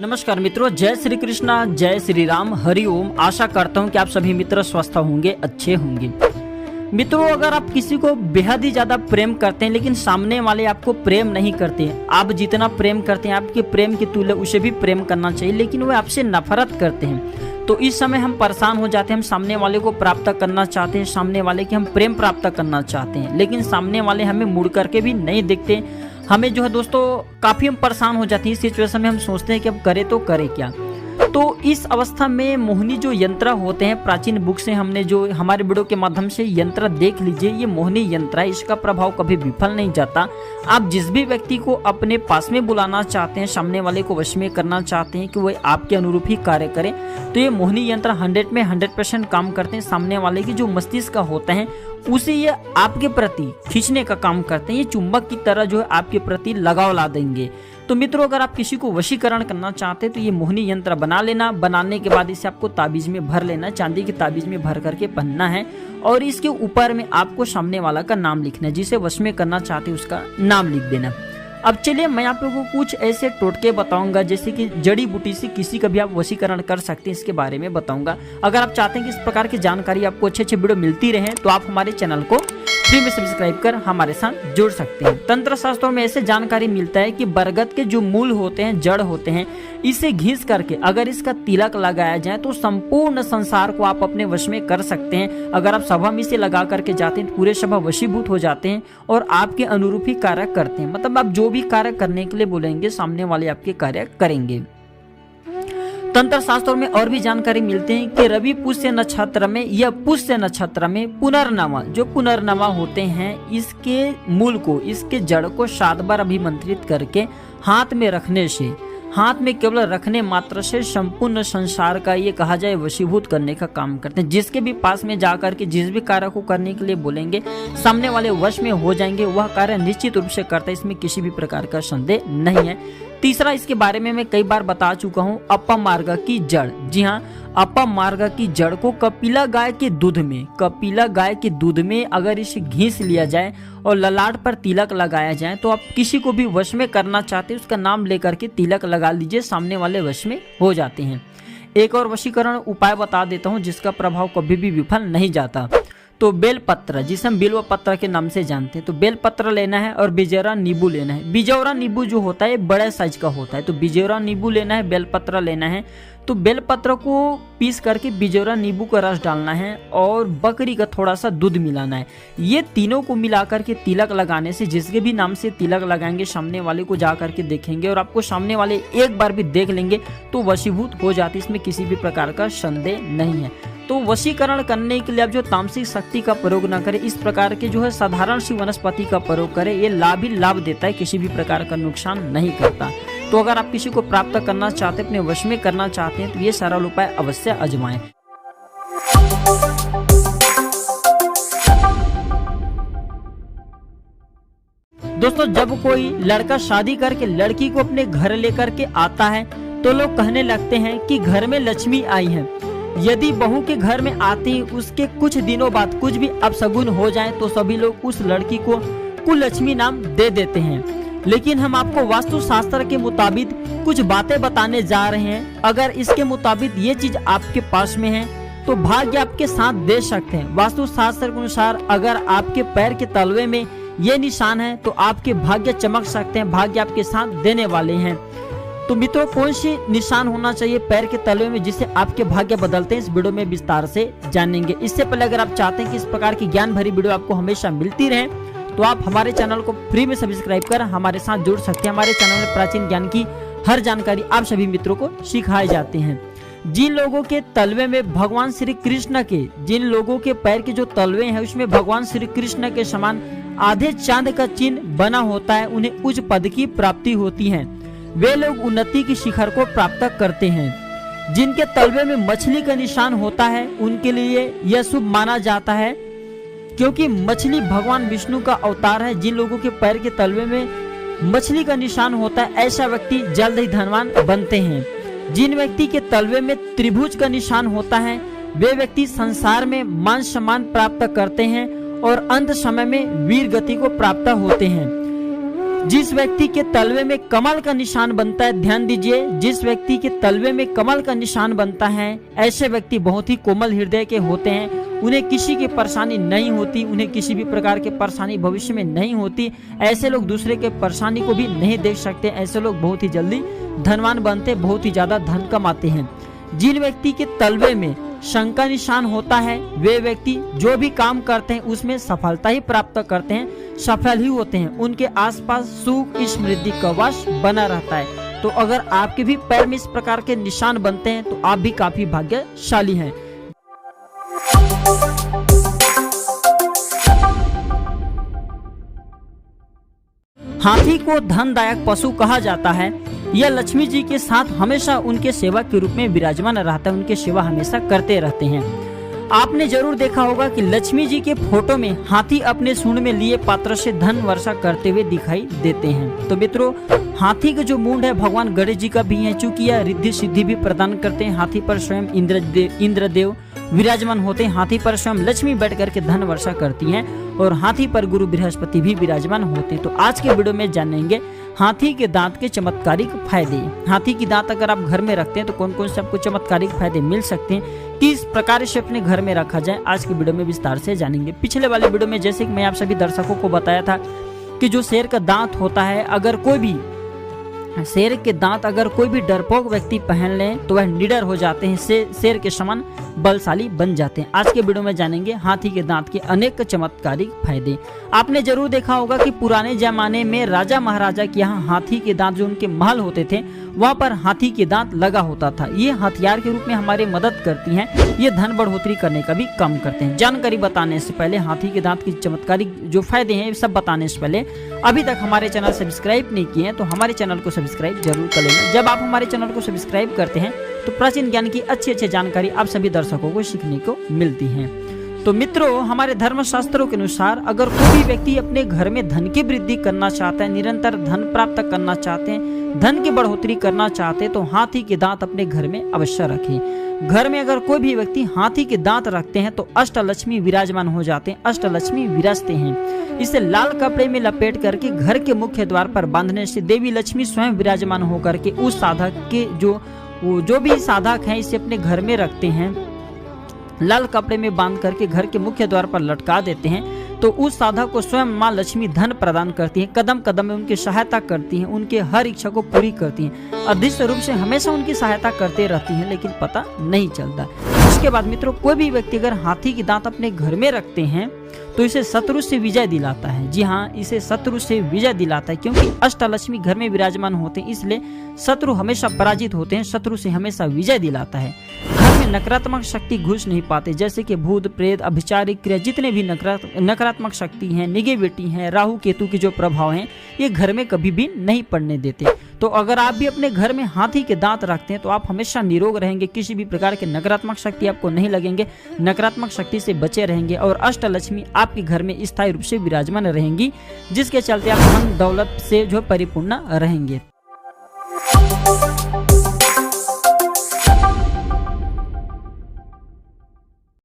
नमस्कार मित्रों, जय श्री कृष्णा, जय श्री राम, हरि ओम। आशा करता हूँ कि आप सभी मित्र स्वस्थ होंगे, अच्छे होंगे। मित्रों, अगर आप किसी को बेहद ही ज्यादा प्रेम करते हैं लेकिन सामने वाले आपको प्रेम नहीं करते हैं, आप जितना प्रेम करते हैं आपके प्रेम की तुल्य उसे भी प्रेम करना चाहिए, लेकिन वह आपसे नफरत करते हैं, तो इस समय हम परेशान हो जाते हैं। हम सामने वाले को प्राप्त करना चाहते हैं, सामने वाले के हम प्रेम प्राप्त करना चाहते हैं, लेकिन सामने वाले हमें मुड़ करके भी नहीं देखते। हमें जो है दोस्तों काफी हम परेशान हो जाते हैं। इस सिचुएशन में हम सोचते हैं कि अब करे तो करे क्या। तो इस अवस्था में मोहिनी जो यंत्र होते हैं, प्राचीन बुक से हमने जो हमारे वीडियो के माध्यम से यंत्र देख लीजिए, ये मोहिनी यंत्र है, इसका प्रभाव कभी विफल नहीं जाता। आप जिस भी व्यक्ति को अपने पास में बुलाना चाहते हैं, सामने वाले को वश में करना चाहते हैं कि वह आपके अनुरूप ही कार्य करे, तो ये मोहिनी यंत्र 100 में 100% काम करते हैं। सामने वाले की जो मस्तिष्क का होता है उसे ये आपके प्रति खींचने का काम करते हैं। ये चुंबक की तरह जो है आपके प्रति लगाव ला देंगे। तो मित्रों, अगर आप किसी को वशीकरण करना चाहते हैं तो ये मोहिनी यंत्र बना लेना। बनाने के बाद इसे आपको ताबीज में भर लेना, चांदी की ताबीज में भर करके पहनना है, और इसके ऊपर में आपको सामने वाला का नाम लिखना है, जिसे वश में करना चाहते हैं उसका नाम लिख देना। अब चलिए मैं आप लोगों को कुछ ऐसे टोटके बताऊंगा, जैसे कि जड़ी बूटी से किसी का भी आप वशीकरण कर सकते हैं, इसके बारे में बताऊंगा। अगर आप चाहते हैं कि इस प्रकार की जानकारी आपको अच्छे वीडियो मिलती रहे तो आप हमारे चैनल को फ्री में सब्सक्राइब कर हमारे साथ जुड़ सकते हैं। तंत्र शास्त्रों में ऐसे जानकारी मिलता है कि बरगद के जो मूल होते हैं, जड़ होते हैं, इसे घिस करके अगर इसका तिलक लगाया जाए तो संपूर्ण संसार को आप अपने वश में कर सकते हैं। अगर आप सभा में इसे लगा करके जाते हैं तो पूरे सभा वशीभूत हो जाते हैं और आपके अनुरूप ही कार्य करते हैं। मतलब आप जो भी कार्य करने के लिए बोलेंगे सामने वाले आपके कार्य करेंगे। तंत्र शास्त्रों में और भी जानकारी मिलते हैं कि रवि पुष्य नक्षत्र में या पुष्य नक्षत्र में पुनर्नवा, जो पुनर्नवा होते हैं, इसके मूल को, इसके जड़ को 7 बार अभिमंत्रित करके हाथ में रखने से, हाथ में केवल रखने मात्र से संपूर्ण संसार का ये कहा जाए वशीभूत करने का काम करते हैं। जिसके भी पास में जाकर के जिस भी कार्य को करने के लिए बोलेंगे सामने वाले वश में हो जाएंगे, वह कार्य निश्चित रूप से करता है, इसमें किसी भी प्रकार का संदेह नहीं है। तीसरा, इसके बारे में मैं कई बार बता चुका हूँ, अपमार्ग की जड़। जी हाँ, अपमार्ग की जड़ को कपिला गाय के दूध में, कपिला गाय के दूध में अगर इसे घिस लिया जाए और ललाट पर तिलक लगाया जाए तो आप किसी को भी वश में करना चाहते हैं उसका नाम लेकर के तिलक लगा लीजिए, सामने वाले वश में हो जाते हैं। एक और वशीकरण उपाय बता देता हूँ जिसका प्रभाव कभी भी विफल नहीं जाता। तो बेलपत्र, जिसे हम बिल्व पत्र के नाम से जानते हैं, तो बेलपत्र लेना है और बिजौरा नींबू लेना है। बिजौरा नींबू जो होता है बड़े साइज का होता है, तो बिजौरा नींबू लेना है, बेलपत्र लेना है। तो बेलपत्र को पीस करके बिजौरा नींबू का रस डालना है और बकरी का थोड़ा सा दूध मिलाना है। ये तीनों को मिला करके तिलक लगाने से, जिसके भी नाम से तिलक लगाएंगे सामने वाले को जा करके देखेंगे और आपको सामने वाले एक बार भी देख लेंगे तो वशीभूत हो जाते, इसमें किसी भी प्रकार का संदेह नहीं है। तो वशीकरण करने के लिए आप जो तामसिक शक्ति का प्रयोग ना करें, इस प्रकार के जो है साधारण सी वनस्पति का प्रयोग करें। ये लाभ ही लाभ देता है, किसी भी प्रकार का नुकसान नहीं करता। तो अगर आप किसी को प्राप्त करना चाहते हैं, अपने वश में करना चाहते हैं, तो ये सरल उपाय अवश्य आजमाएं। दोस्तों, जब कोई लड़का शादी करके लड़की को अपने घर लेकर के आता है तो लोग कहने लगते हैं कि घर में लक्ष्मी आई है। यदि बहू के घर में आती है उसके कुछ दिनों बाद कुछ भी अपशगुन हो जाए तो सभी लोग उस लड़की को कुललक्ष्मी नाम दे देते हैं। लेकिन हम आपको वास्तु शास्त्र के मुताबिक कुछ बातें बताने जा रहे हैं। अगर इसके मुताबिक ये चीज आपके पास में है तो भाग्य आपके साथ दे सकते हैं। वास्तु शास्त्र के अनुसार अगर आपके पैर के तलवे में ये निशान है तो आपके भाग्य चमक सकते हैं, भाग्य आपके साथ देने वाले हैं। तो मित्रों, कौन सी निशान होना चाहिए पैर के तलवे में जिससे आपके भाग्य बदलते हैं, इस वीडियो में विस्तार से जानेंगे। इससे पहले अगर आप चाहते हैं कि इस प्रकार की ज्ञान भरी वीडियो आपको हमेशा मिलती रहे तो आप हमारे चैनल को फ्री में सब्सक्राइब कर हमारे साथ जुड़ सकते हैं। हमारे चैनल में प्राचीन ज्ञान की हर जानकारी आप सभी मित्रों को सिखाए जाते हैं। जिन लोगों के तलवे में भगवान श्री कृष्ण के, जिन लोगों के पैर के जो तलवे हैं उसमें भगवान श्री कृष्ण के समान आधे चांद का चिन्ह बना होता है, उन्हें उच्च पद की प्राप्ति होती है। वे लोग उन्नति की शिखर को प्राप्त करते हैं। जिनके तलवे में मछली का निशान होता है उनके लिए यह शुभ माना जाता है, क्योंकि मछली भगवान विष्णु का अवतार है। जिन लोगों के पैर के तलवे में मछली का निशान होता है ऐसा व्यक्ति जल्द ही धनवान बनते हैं। जिन व्यक्ति के तलवे में त्रिभुज का निशान होता है वे व्यक्ति संसार में मान सम्मान प्राप्त करते हैं और अंत समय में वीर गति को प्राप्त होते हैं। जिस व्यक्ति के तलवे में कमल का निशान बनता है, ध्यान दीजिए, जिस व्यक्ति के तलवे में कमल का निशान बनता है, ऐसे व्यक्ति बहुत ही कोमल हृदय के होते हैं। उन्हें किसी की परेशानी नहीं होती, उन्हें किसी भी प्रकार की परेशानी भविष्य में नहीं होती। ऐसे लोग दूसरे के परेशानी को भी नहीं देख सकते। ऐसे लोग बहुत ही जल्दी धनवान बनते, बहुत ही ज्यादा धन कमाते हैं। जिन व्यक्ति के तलवे में शंख का निशान होता है, वे व्यक्ति जो भी काम करते हैं उसमें सफलता ही प्राप्त करते हैं, सफल ही होते हैं। उनके आसपास सुख समृद्धि का वास बना रहता है। तो अगर आपके भी पैर में इस प्रकार के निशान बनते हैं तो आप भी काफी भाग्यशाली हैं। हाथी को धनदायक पशु कहा जाता है। यह लक्ष्मी जी के साथ हमेशा उनके सेवा के रूप में विराजमान रहता है, उनकी सेवा हमेशा करते रहते हैं। आपने जरूर देखा होगा कि लक्ष्मी जी के फोटो में हाथी अपने सूंड में लिए पात्र से धन वर्षा करते हुए दिखाई देते हैं। तो मित्रों, हाथी का जो मूंड है भगवान गणेश जी का भी है, चूंकि यह रिद्धि सिद्धि भी प्रदान करते हैं। हाथी पर स्वयं इंद्रदेव विराजमान होते हैं। हाथी पर स्वयं लक्ष्मी बैठ करके धन वर्षा करती हैं और हाथी पर गुरु बृहस्पति भी विराजमान होते हैं। तो आज के वीडियो में जानेंगे हाथी के दांत के चमत्कारिक फायदे। हाथी की दांत अगर आप घर में रखते हैं तो कौन कौन से आपको चमत्कारिक फायदे मिल सकते हैं, किस प्रकार से अपने घर में रखा जाए, आज की वीडियो में विस्तार से जानेंगे। पिछले वाले वीडियो में जैसे कि मैं आप सभी दर्शकों को बताया था कि जो शेर का दांत होता है, अगर कोई भी शेर के दांत अगर कोई भी डरपोक व्यक्ति पहन ले तो वह निडर हो जाते हैं, शेर के समान बलशाली बन जाते हैं। आज के वीडियो में जानेंगे हाथी के दांत के अनेक चमत्कारिक फायदे। आपने जरूर देखा होगा कि पुराने जमाने में राजा महाराजा के यहाँ हाथी के दांत जो उनके महल होते थे वहाँ पर हाथी के दांत लगा होता था। ये हथियार के रूप में हमारी मदद करती हैं, ये धन बढ़ोतरी करने का भी काम करते हैं। जानकारी बताने से पहले, हाथी के दांत की चमत्कारिक जो फायदे हैं सब बताने से पहले, अभी तक हमारे चैनल सब्सक्राइब नहीं किए हैं तो हमारे चैनल को सब्सक्राइब जरूर कर लेना। जब आप हमारे चैनल को सब्सक्राइब करते हैं तो प्राचीन ज्ञान की अच्छी जानकारी आप सभी दर्शकों को सीखने को मिलती है। तो मित्रों, हमारे धर्म शास्त्रों के अनुसार अगर कोई भी व्यक्ति अपने घर में धन की वृद्धि करना चाहता है, निरंतर धन प्राप्त करना चाहते हैं, धन की बढ़ोतरी करना चाहते हैं तो हाथी के दांत अपने घर में अवश्य रखें। घर में अगर कोई भी व्यक्ति हाथी के दांत रखते हैं तो अष्टलक्ष्मी विराजमान हो जाते हैं, अष्टलक्ष्मी विराजते हैं। इसे लाल कपड़े में लपेट करके घर के मुख्य द्वार पर बांधने से देवी लक्ष्मी स्वयं विराजमान होकर के उस साधक के जो भी साधक हैं इसे अपने घर में रखते हैं, लाल कपड़े में बांध करके घर के मुख्य द्वार पर लटका देते हैं तो उस साधक को स्वयं माँ लक्ष्मी धन प्रदान करती हैं, कदम कदम में उनकी सहायता करती हैं, उनके हर इच्छा को पूरी करती हैं, अदृश्य रूप से हमेशा उनकी सहायता करते रहती हैं, लेकिन पता नहीं चलता। इसके बाद मित्रों, कोई भी व्यक्ति अगर हाथी के दांत अपने घर में रखते हैं तो इसे शत्रु से विजय दिलाता है। जी हाँ, इसे शत्रु से विजय दिलाता है, क्योंकि अष्टलक्ष्मी घर में विराजमान होते हैं, इसलिए शत्रु हमेशा पराजित होते हैं, शत्रु से हमेशा विजय दिलाता है। घर में नकारात्मक शक्ति घुस नहीं पाते, जैसे कि भूत प्रेत अभिचारिक क्रिया, जितने भी नकारात्मक शक्ति हैं, निगेटिविटी हैं, राहु केतु के जो प्रभाव हैं, ये घर में कभी भी नहीं पड़ने देते। तो अगर आप भी अपने घर में हाथी के दांत रखते हैं तो आप हमेशा निरोग रहेंगे, किसी भी प्रकार के नकारात्मक शक्ति आपको नहीं लगेंगे, नकारात्मक शक्ति से बचे रहेंगे और अष्टलक्ष्मी आपके घर में स्थायी रूप से विराजमान रहेंगी, जिसके चलते आप धन दौलत से जो परिपूर्ण रहेंगे।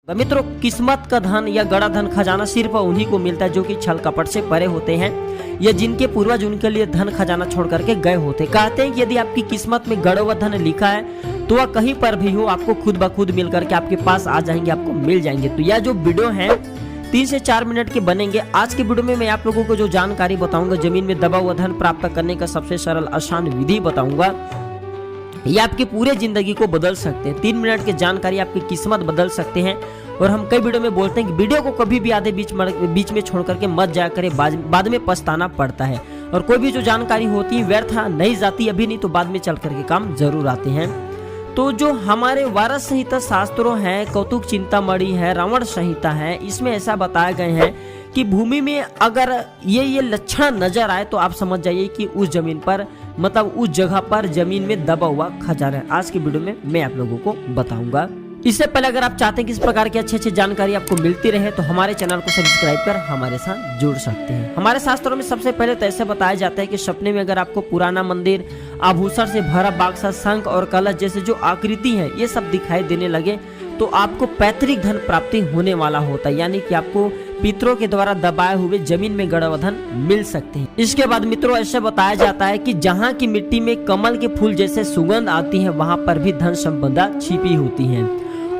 मित्रों, किस्मत का धन या गड़ा धन खजाना सिर्फ उन्हीं को मिलता है जो कि छल कपट से परे होते हैं या जिनके पूर्वज उनके लिए धन खजाना छोड़ करके गए होते। कहते हैं कि यदि आपकी किस्मत में गड़ा हुआ धन लिखा है तो वह कहीं पर भी हो आपको खुद ब खुद मिल करके आपके पास आ जाएंगे, आपको मिल जाएंगे। तो यह जो वीडियो है 3 से 4 मिनट के बनेंगे। आज के वीडियो में मैं आप लोगों को जो जानकारी बताऊंगा, जमीन में दबा हुआ धन प्राप्त करने का सबसे सरल आसान विधि बताऊंगा, ये आपकी पूरे जिंदगी को बदल सकते हैं। 3 मिनट की जानकारी आपकी किस्मत बदल सकते हैं। और हम कई वीडियो में बोलते हैं कि वीडियो को कभी भी आधे बीच में छोड़ करके मत जाया करें, बाद में पछताना पड़ता है। और कोई भी जो जानकारी होती है व्यर्थ नहीं जाती, अभी नहीं तो बाद में चल करके काम जरूर आते हैं। तो जो हमारे वारस संहिता शास्त्रों हैं, कौतुक चिंतामणि है, रावण संहिता है, इसमें ऐसा बताया गए हैं कि भूमि में अगर ये लक्षण नजर आए तो आप समझ जाइए कि उस जमीन पर, मतलब उस जगह पर जमीन में दबा हुआ खजाना है। आज की वीडियो में मैं आप लोगों को बताऊंगा। इससे पहले अगर आप चाहते हैं कि इस प्रकार की अच्छी जानकारी आपको मिलती रहे तो हमारे चैनल को सब्सक्राइब कर हमारे साथ जुड़ सकते हैं। हमारे शास्त्रों में सबसे पहले तो ऐसे बताया जाता है कि सपने में अगर आपको पुराना मंदिर, आभूषण से भरा बाक्सा, शंख और कलश जैसे जो आकृति है ये सब दिखाई देने लगे तो आपको पैतृक धन प्राप्ति होने वाला होता है, यानी कि आपको पितरों के द्वारा दबाए हुए जमीन में गड़ा हुआ धन मिल सकते हैं। इसके बाद मित्रों ऐसे बताया जाता है कि जहाँ की मिट्टी में कमल के फूल जैसे सुगंध आती है वहाँ पर भी धन संपदा छिपी होती है।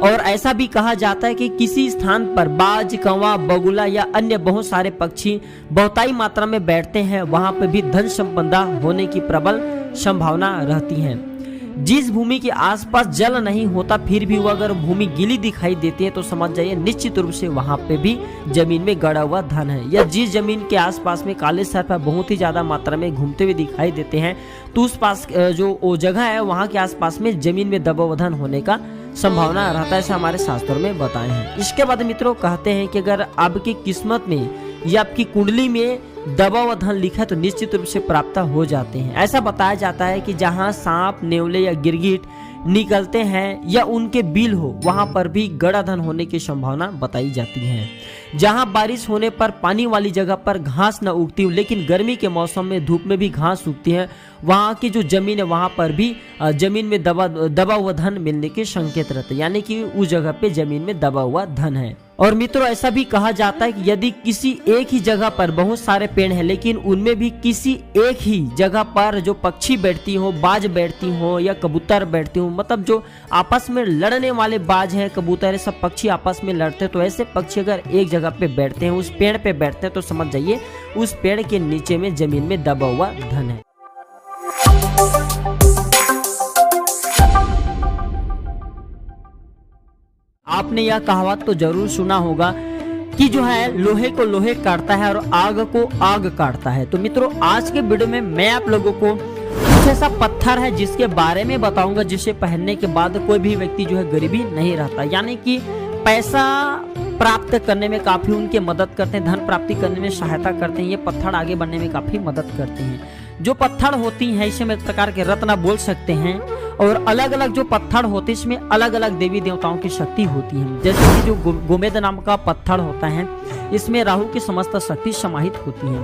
और ऐसा भी कहा जाता है कि किसी स्थान पर बाज, कौवा, बगुला या अन्य बहुत सारे पक्षी बहुतायी मात्रा में बैठते हैं, वहाँ पर भी धन संपदा होने की प्रबल संभावना रहती है। जिस भूमि के आसपास जल नहीं होता फिर भी वो अगर भूमि गीली दिखाई देती है तो समझ जाइए निश्चित रूप से वहां पे भी जमीन में गड़ा हुआ धन है। या जिस जमीन के आसपास में काले सर्प बहुत ही ज्यादा मात्रा में घूमते हुए दिखाई देते हैं तो उस पास जो वो जगह है वहां के आसपास में जमीन में दबा हुआ धन होने का संभावना रहता है, ऐसा हमारे शास्त्रों में बताए हैं। इसके बाद मित्रों कहते हैं कि अगर आपकी किस्मत में या आपकी कुंडली में दबा हुआ धन लिखा है तो निश्चित रूप से प्राप्त हो जाते हैं। ऐसा बताया जाता है कि जहां सांप, नेवले या गिरगिट निकलते हैं या उनके बिल हो वहां पर भी गड़ा धन होने की संभावना बताई जाती है। जहां बारिश होने पर पानी वाली जगह पर घास न उगती हो लेकिन गर्मी के मौसम में धूप में भी घास उगती है, वहां की जो जमीन है वहां पर भी जमीन में दबा हुआ धन मिलने के संकेत रहते हैं, यानी कि उस जगह पे जमीन में दबा हुआ धन है। और मित्रों ऐसा भी कहा जाता है कि यदि किसी एक ही जगह पर बहुत सारे पेड़ हैं लेकिन उनमें भी किसी एक ही जगह पर जो पक्षी बैठती हो, बाज बैठती हो या कबूतर बैठती हो, मतलब जो आपस में लड़ने वाले बाज हैं, कबूतर, सब पक्षी आपस में लड़ते हैं, तो ऐसे पक्षी अगर एक जगह पे बैठते हैं, उस पेड़ पे बैठते हैं तो समझ जाइए उस पेड़ के नीचे में जमीन में दबा हुआ धन है। आपने यह कहावत तो जरूर सुना होगा कि जो है लोहे को लोहे काटता है और आग को आग काटता है। तो मित्रों आज के वीडियो में मैं आप लोगों को कुछ ऐसा पत्थर है जिसके बारे में बताऊंगा जिसे पहनने के बाद कोई भी व्यक्ति जो है गरीबी नहीं रहता, यानी कि पैसा प्राप्त करने में काफी उनके मदद करते हैं, धन प्राप्ति करने में सहायता करते हैं। ये पत्थर आगे बढ़ने में काफी मदद करते हैं। जो पत्थर होती है इसे हम एक प्रकार के रत्न बोल सकते हैं और अलग अलग जो पत्थर होते हैं इसमें अलग अलग देवी देवताओं की शक्ति होती है। जैसे कि जो गोमेद नाम का पत्थर होता है इसमें राहु की समस्त शक्ति समाहित होती है।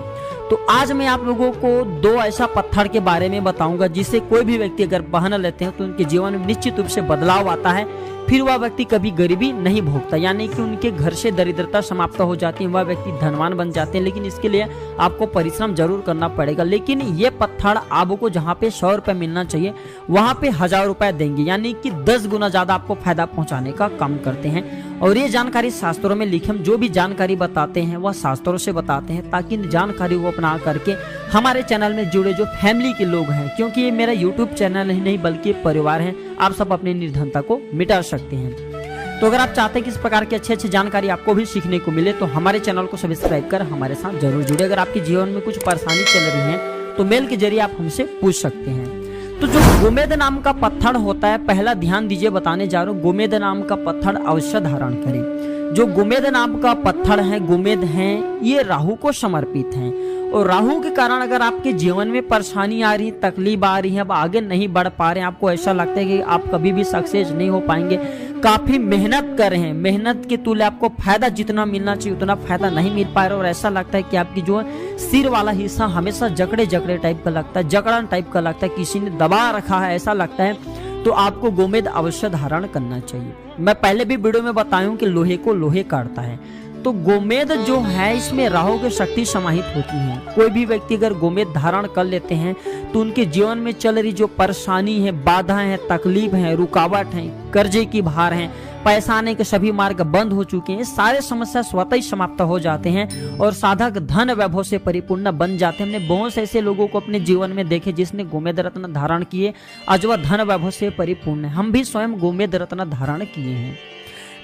तो आज मैं आप लोगों को दो ऐसा पत्थर के बारे में बताऊंगा जिसे कोई भी व्यक्ति अगर पहन लेते हैं तो उनके जीवन में निश्चित रूप से बदलाव आता है, फिर वह व्यक्ति कभी गरीबी नहीं भोगता, यानी कि उनके घर से दरिद्रता समाप्त हो जाती है, वह व्यक्ति धनवान बन जाते हैं। लेकिन इसके लिए आपको परिश्रम जरूर करना पड़ेगा। लेकिन ये पत्थर आपको जहाँ पे 100 रुपए मिलना चाहिए वहाँ पे 1000 रुपए देंगे, यानी कि 10 गुना ज्यादा आपको फायदा पहुँचाने का काम करते हैं। और ये जानकारी शास्त्रों में लिखे, हम जो भी जानकारी बताते हैं वह शास्त्रों से बताते हैं ताकि जानकारी को अपना करके हमारे चैनल में जुड़े जो फैमिली के लोग हैं, क्योंकि ये मेरा यूट्यूब चैनल ही नहीं बल्कि परिवार है, आप सब अपनी निर्धनता को मिटा सकते हैं। तो अगर आप चाहते हैं कि इस प्रकार की अच्छी जानकारी आपको भी सीखने को मिले तो हमारे चैनल को सब्सक्राइब कर हमारे साथ जरूर जुड़े। अगर आपके जीवन में कुछ परेशानी चल रही है तो मेल के जरिए आप हमसे पूछ सकते हैं। तो जो गोमेद नाम का पत्थर होता है, पहला ध्यान दीजिए, बताने जा रहा हूँ, गोमेद नाम का पत्थर अवश्य धारण करें। जो गोमेद नाम का पत्थर है, गोमेद हैं, ये राहु को समर्पित हैं और राहु के कारण अगर आपके जीवन में परेशानी आ रही, तकलीफ आ रही है, अब आगे नहीं बढ़ पा रहे हैं, आपको ऐसा लगता है कि आप कभी भी सक्सेस नहीं हो पाएंगे, काफी मेहनत कर रहे हैं, मेहनत के तुल्य आपको फायदा जितना मिलना चाहिए उतना फायदा नहीं मिल पा रहा और ऐसा लगता है कि आपकी जो सिर वाला हिस्सा हमेशा जकड़े जकड़े टाइप का लगता है, जकड़न टाइप का लगता है, किसी ने दबा रखा है ऐसा लगता है, तो आपको गोमेद अवश्य धारण करना चाहिए। मैं पहले भी वीडियो में बताया कि लोहे को लोहे काटता है, तो गोमेद जो है इसमें राहु की शक्ति समाहित होती है। कोई भी व्यक्ति अगर गोमेद धारण कर लेते हैं तो उनके जीवन में चल रही जो परेशानी है, बाधाएं हैं, तकलीफ है, रुकावट है, कर्जे की भार है, पैसा आने के सभी मार्ग बंद हो चुके हैं, सारे समस्या स्वतः ही समाप्त हो जाते हैं और साधक धन वैभव से परिपूर्ण बन जाते हैं। हमने बहुत से ऐसे लोगों को अपने जीवन में देखे जिसने गोमेद रत्न धारण किए, आज वह धन वैभव से परिपूर्ण है। हम भी स्वयं गोमेद रत्न धारण किए हैं।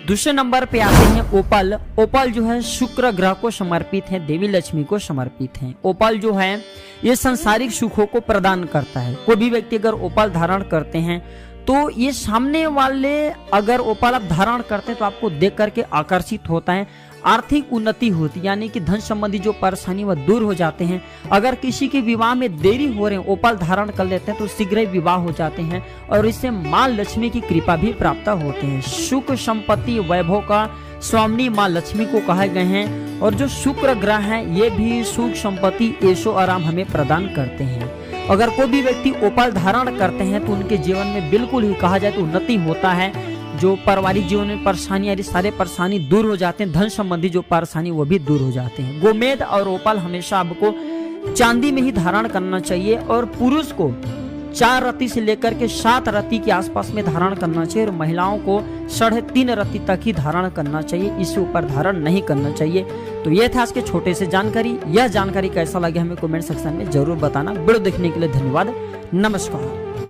दूसरे नंबर पे आते हैं ओपल। ओपल जो है शुक्र ग्रह को समर्पित है, देवी लक्ष्मी को समर्पित है। ओपल जो है ये सांसारिक सुखों को प्रदान करता है। कोई भी व्यक्ति अगर ओपल धारण करते हैं तो ये सामने वाले अगर ओपल आप धारण करते हैं तो आपको देख करके आकर्षित होता है, आर्थिक उन्नति होती, यानी कि धन संबंधी जो परेशानी वह दूर हो जाते हैं। अगर किसी के विवाह में देरी हो रहे हैं, ओपल धारण कर लेते हैं तो शीघ्र ही विवाह हो जाते हैं और इससे माँ लक्ष्मी की कृपा भी प्राप्त होते हैं। सुख संपत्ति वैभव का स्वामिनी माँ लक्ष्मी को कहे गए हैं और जो शुक्र ग्रह है ये भी सुख संपत्ति ऐशो आराम हमें प्रदान करते हैं। अगर कोई भी व्यक्ति ओपल धारण करते हैं तो उनके जीवन में बिल्कुल ही कहा जाए तो उन्नति होता है, जो पारिवारिक जीवन में परेशानी आ रही सारे परेशानी दूर हो जाते हैं, धन संबंधी जो परेशानी वो भी दूर हो जाते हैं। गोमेद और ओपाल हमेशा आपको चांदी में ही धारण करना चाहिए और पुरुष को 4 रत्ती से लेकर के 7 रत्ती के आसपास में धारण करना चाहिए और महिलाओं को 3.5 रत्ती तक ही धारण करना चाहिए, इससे ऊपर धारण नहीं करना चाहिए। तो ये था आज के छोटे से जानकारी। यह जानकारी कैसा लगे हमें कमेंट सेक्शन में जरूर बताना। वीडियो देखने के लिए धन्यवाद। नमस्कार।